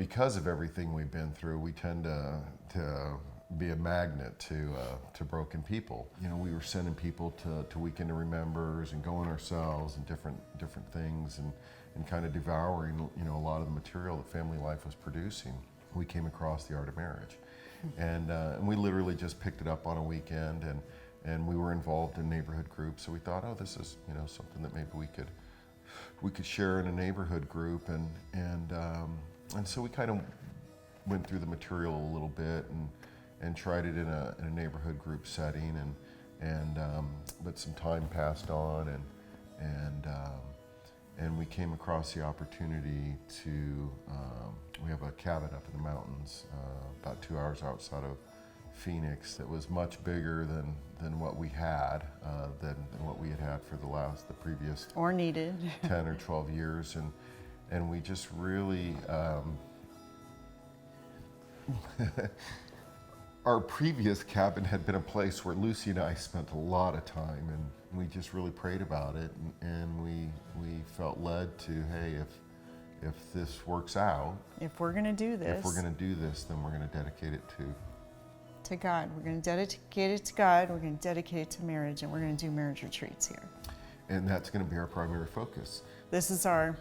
because of everything we've been through, we tend to be a magnet to broken people. You know, we were sending people to Weekend to Remembers and going ourselves and different things and kind of devouring, you know, a lot of the material that Family Life was producing. We came across The Art of Marriage, and we literally just picked it up on a weekend, and we were involved in neighborhood groups. So we thought, oh, this is, you know, something that maybe we could share in a neighborhood group, and so we kind of went through the material a little bit and tried it in a neighborhood group setting, but some time passed on, and we came across the opportunity to, we have a cabin up in the mountains, about 2 hours outside of Phoenix, that was much bigger than what we had, than what we had for the previous or needed 10 or 12 years, and we just really our previous cabin had been a place where Lucy and I spent a lot of time, and we just really prayed about it, and we felt led to, hey, if this works out, if we're going to do this, then we're going to dedicate it to God. We're going to dedicate it to God. We're going to dedicate it to marriage, and we're going to do marriage retreats here. And that's going to be our primary focus. This is our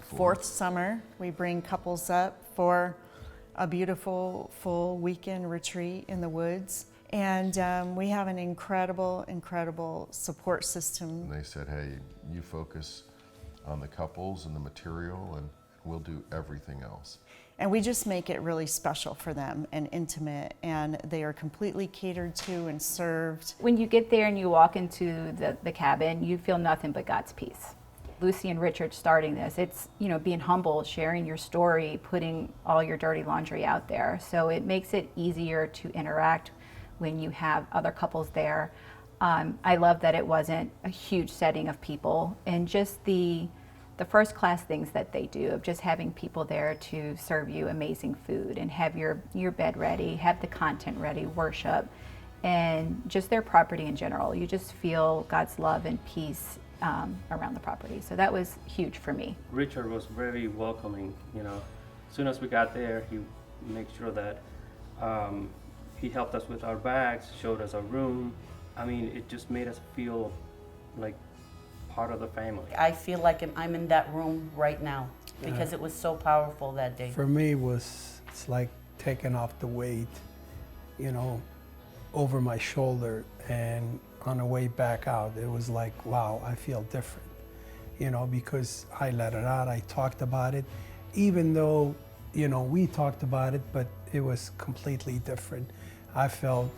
fourth summer. We bring couples up for a beautiful full weekend retreat in the woods. And we have an incredible support system. And they said, hey, you focus on the couples and the material, and we'll do everything else. And we just make it really special for them and intimate, and they are completely catered to and served. When you get there and you walk into the cabin, you feel nothing but God's peace. Lucy and Richard starting this, it's, you know, being humble, sharing your story, putting all your dirty laundry out there. So it makes it easier to interact when you have other couples there. I love that it wasn't a huge setting of people, and just the first class things that they do of just having people there to serve you amazing food and have your bed ready, have the content ready, worship, and just their property in general. You just feel God's love and peace around the property. So that was huge for me. Richard was very welcoming, you know. As soon as we got there, he made sure that he helped us with our bags, showed us our room. I mean, it just made us feel like part of the family. I feel like I'm in that room right now because it was so powerful that day. For me, it's like taking off the weight, you know, over my shoulder, and on the way back out, it was like, wow, I feel different, you know, because I let it out, I talked about it, even though, you know, we talked about it, but it was completely different. I felt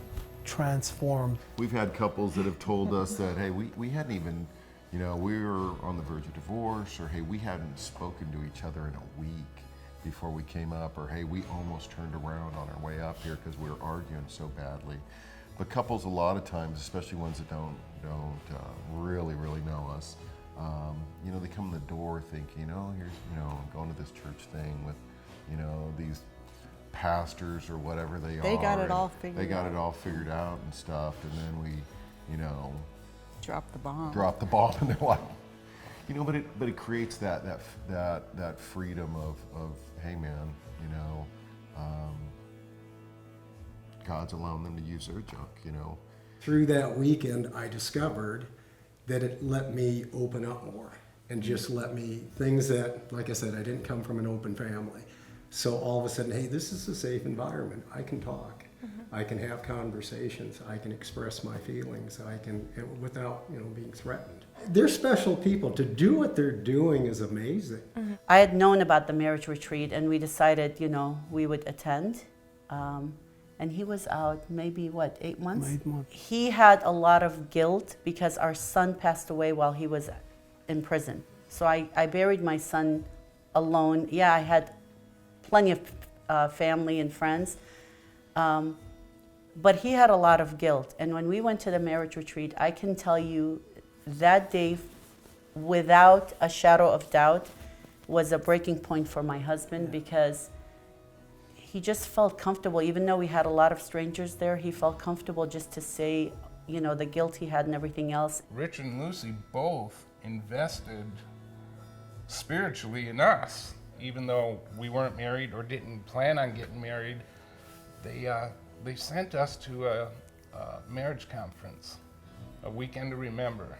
transformed. We've had couples that have told us that, hey, we hadn't even, you know, we were on the verge of divorce, or hey, we hadn't spoken to each other in a week before we came up, or hey, we almost turned around on our way up here because we were arguing so badly. But couples, a lot of times, especially ones that don't really know us, you know, they come in the door thinking, oh, here's, you know, I'm going to this church thing with, you know, these pastors or whatever they are. They got it all figured out. They got it all figured out and stuff, and then we, you know, Drop the bomb, and they're like, you know, but it creates that freedom of hey, man, you know, God's allowing them to use their junk, you know. Through that weekend, I discovered that it let me open up more and just let me, things that, like I said, I didn't come from an open family. So all of a sudden, hey, this is a safe environment. I can talk. I can have conversations. I can express my feelings. I can, without, you know, being threatened. They're special people. To do what they're doing is amazing. I had known about the marriage retreat, and we decided, you know, we would attend. And he was out maybe, what, 8 months? 8 months. He had a lot of guilt because our son passed away while he was in prison. So I buried my son alone. Yeah, I had plenty of family and friends. But he had a lot of guilt. And when we went to the marriage retreat, I can tell you that day, without a shadow of doubt, was a breaking point for my husband, because he just felt comfortable. Even though we had a lot of strangers there, he felt comfortable just to say, you know, the guilt he had and everything else. Rich and Lucy both invested spiritually in us. even though we weren't married or didn't plan on getting married, they sent us to a marriage conference, a weekend to remember.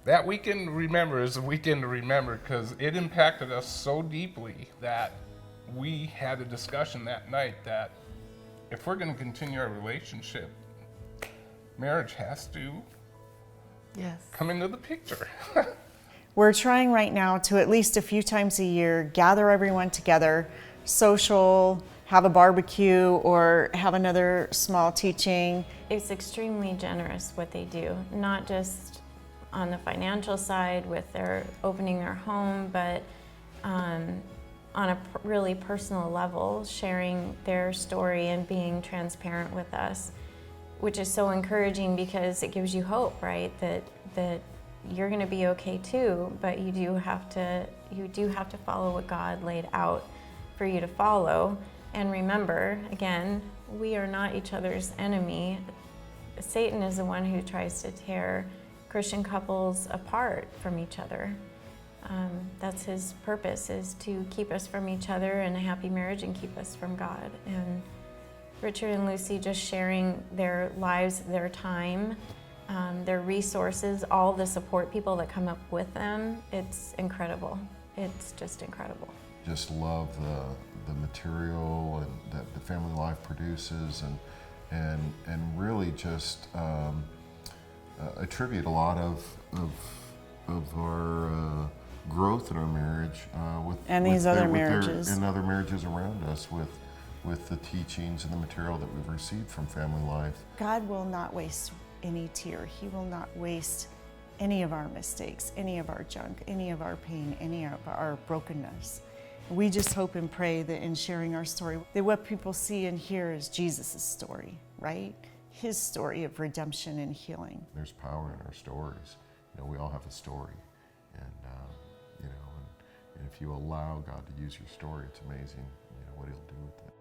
That weekend to remember is a weekend to remember because it impacted us so deeply that we had a discussion that night that if we're going to continue our relationship, marriage has to come into the picture. We're trying right now to at least a few times a year gather everyone together, social, have a barbecue, or have another small teaching. It's extremely generous what they do, not just on the financial side with their opening their home, but on a really personal level, sharing their story and being transparent with us, which is so encouraging because it gives you hope, right? That you're going to be okay too, but you do have to follow what God laid out for you to follow. And remember, again, we are not each other's enemy. Satan is the one who tries to tear Christian couples apart from each other. That's his purpose, is to keep us from each other in a happy marriage and keep us from God. And Richard and Lucy just sharing their lives, their time, their resources, all the support people that come up with them, it's incredible. It's just incredible. Just love the material and that the family life produces, and really just attribute a lot of our growth in our marriage with And these other marriages. and other marriages around us with the teachings and the material that we've received from family life. God will not waste any tear. He will not waste any of our mistakes, any of our junk, any of our pain, any of our brokenness. We just hope and pray that in sharing our story, that what people see and hear is Jesus' story, right? His story of redemption and healing. There's power in our stories. You know, we all have a story, and you know, and if you allow God to use your story, it's amazing, you know, what He'll do with it.